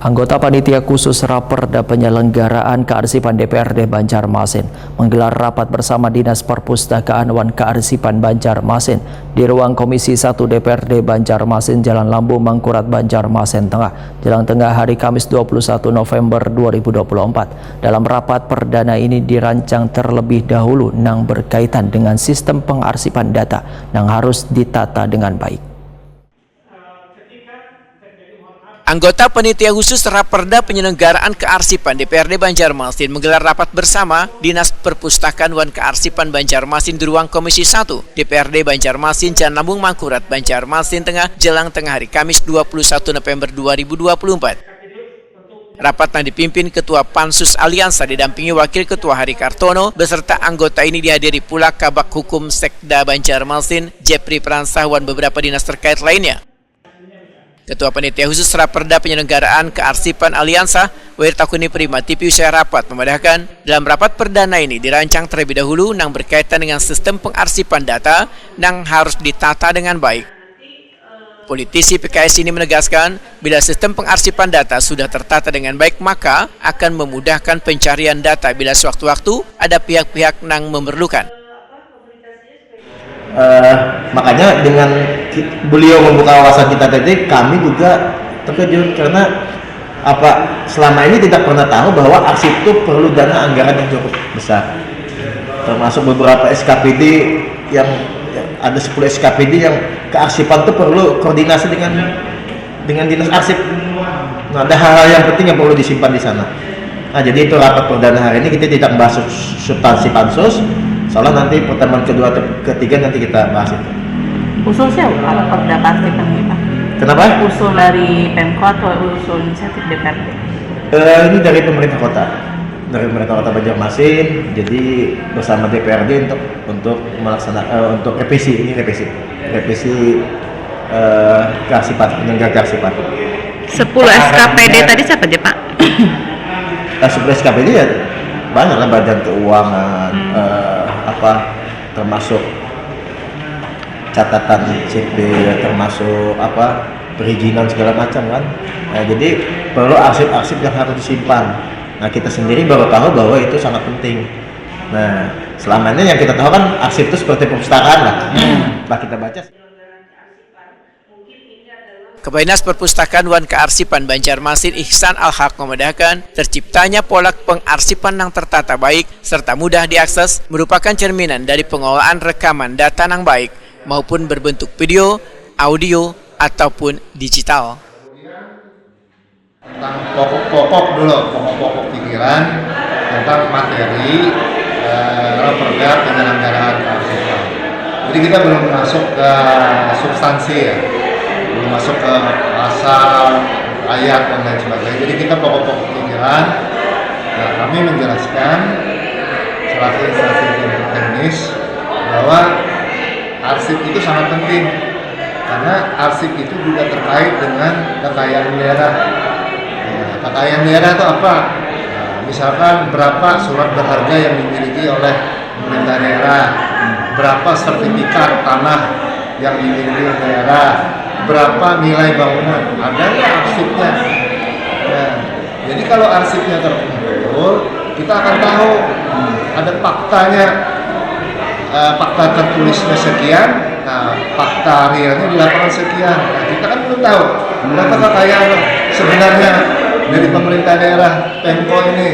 Anggota Panitia Khusus Raperda Penyelenggaraan Kearsipan DPRD Banjarmasin menggelar rapat bersama Dinas Perpustakaan Wan Kearsipan Banjarmasin di ruang Komisi 1 DPRD Banjarmasin, Jalan Lambu, Mangkurat, Banjarmasin Tengah, jelang tengah hari Kamis 21 November 2024. Dalam rapat perdana ini dirancang terlebih dahulu yang berkaitan dengan sistem pengarsipan data yang harus ditata dengan baik. Anggota Panitia Khusus Raperda Penyelenggaraan Kearsipan DPRD Banjarmasin menggelar rapat bersama Dinas Perpustakaan Wan Kearsipan Banjarmasin di ruang Komisi 1 DPRD Banjarmasin, Jalan Lambung, Mangkurat, Banjarmasin Tengah, jelang tengah hari Kamis 21 November 2024. Rapat yang dipimpin Ketua Pansus Aliansa didampingi Wakil Ketua Hari Kartono, beserta anggota ini dihadiri pula Kabak Hukum Sekda Banjarmasin, Jepri Pransawan, beberapa dinas terkait lainnya. Ketua Panitia Khusus Raperda Penyelenggaraan Kearsipan Aliansa, Wirtakuni Prima TV usai rapat memandahkan dalam rapat perdana ini dirancang terlebih dahulu yang berkaitan dengan sistem pengarsipan data yang harus ditata dengan baik. Politisi PKS ini menegaskan bila sistem pengarsipan data sudah tertata dengan baik maka akan memudahkan pencarian data bila sewaktu-waktu ada pihak-pihak yang memerlukan. Makanya dengan beliau membuka wawasan kita tadi, kami juga terkejut karena selama ini tidak pernah tahu bahwa arsip itu perlu dana anggaran yang cukup besar, termasuk beberapa SKPD yang ada 10 SKPD yang kearsipan itu perlu koordinasi dengan dinas arsip. Nah, ada hal-hal yang penting yang perlu disimpan di sana. Nah, jadi itu rapat perdana hari ini kita tidak membahas substansi pansus. Soalnya nanti pertemuan kedua atau ketiga nanti kita bahas itu. Usulnya apa perda kearsipan ini, Pak? Kenapa? Usul dari Pemko atau usul inisiatif DPRD? Ini dari pemerintah kota, Banjarmasin. Jadi bersama DPRD untuk melaksanakan untuk revisi kearsipan, penyelenggara kearsipan. 10 SKPD tadi siapa aja, Pak? 10 SKPD ya banyak lah, Badan Keuangan, termasuk catatan CP, termasuk perizinan segala macam kan. Nah, jadi perlu arsip-arsip yang harus disimpan. Nah, kita sendiri baru tahu bahwa itu sangat penting. Nah, selama ini yang kita tahu kan arsip itu seperti perpustakaan lah. Nah, kita baca. Kepala Dinas Perpustakaan Wan Kearsipan Banjarmasin Ihsan Al-Haq memandahkan terciptanya pola pengarsipan yang tertata baik serta mudah diakses merupakan cerminan dari pengelolaan rekaman data yang baik maupun berbentuk video, audio, ataupun digital. Tentang pokok-pokok pikiran tentang materi raperda penyelenggaraan kearsipan. Jadi kita belum masuk ke substansi ya. Belum masuk ke pasal, ayat, dan lain sebagainya. Jadi kita pokok-pokok pikiran. Nah, kami menjelaskan selaku instansi teknis bahwa arsip itu sangat penting karena arsip itu juga terkait dengan kekayaan daerah. Nah, kekayaan daerah itu apa? Nah, misalkan berapa surat berharga yang dimiliki oleh pemerintah daerah, berapa sertifikat tanah yang dimiliki oleh daerah, berapa nilai bangunan, ada nggak arsipnya? Nah, jadi kalau arsipnya terkumpul, kita akan tahu ada faktanya, fakta tertulisnya sekian, nah fakta realnya di lapangan sekian. Nah, kita kan belum tahu berapa kekayaan sebenarnya dari pemerintah daerah Pemko ini.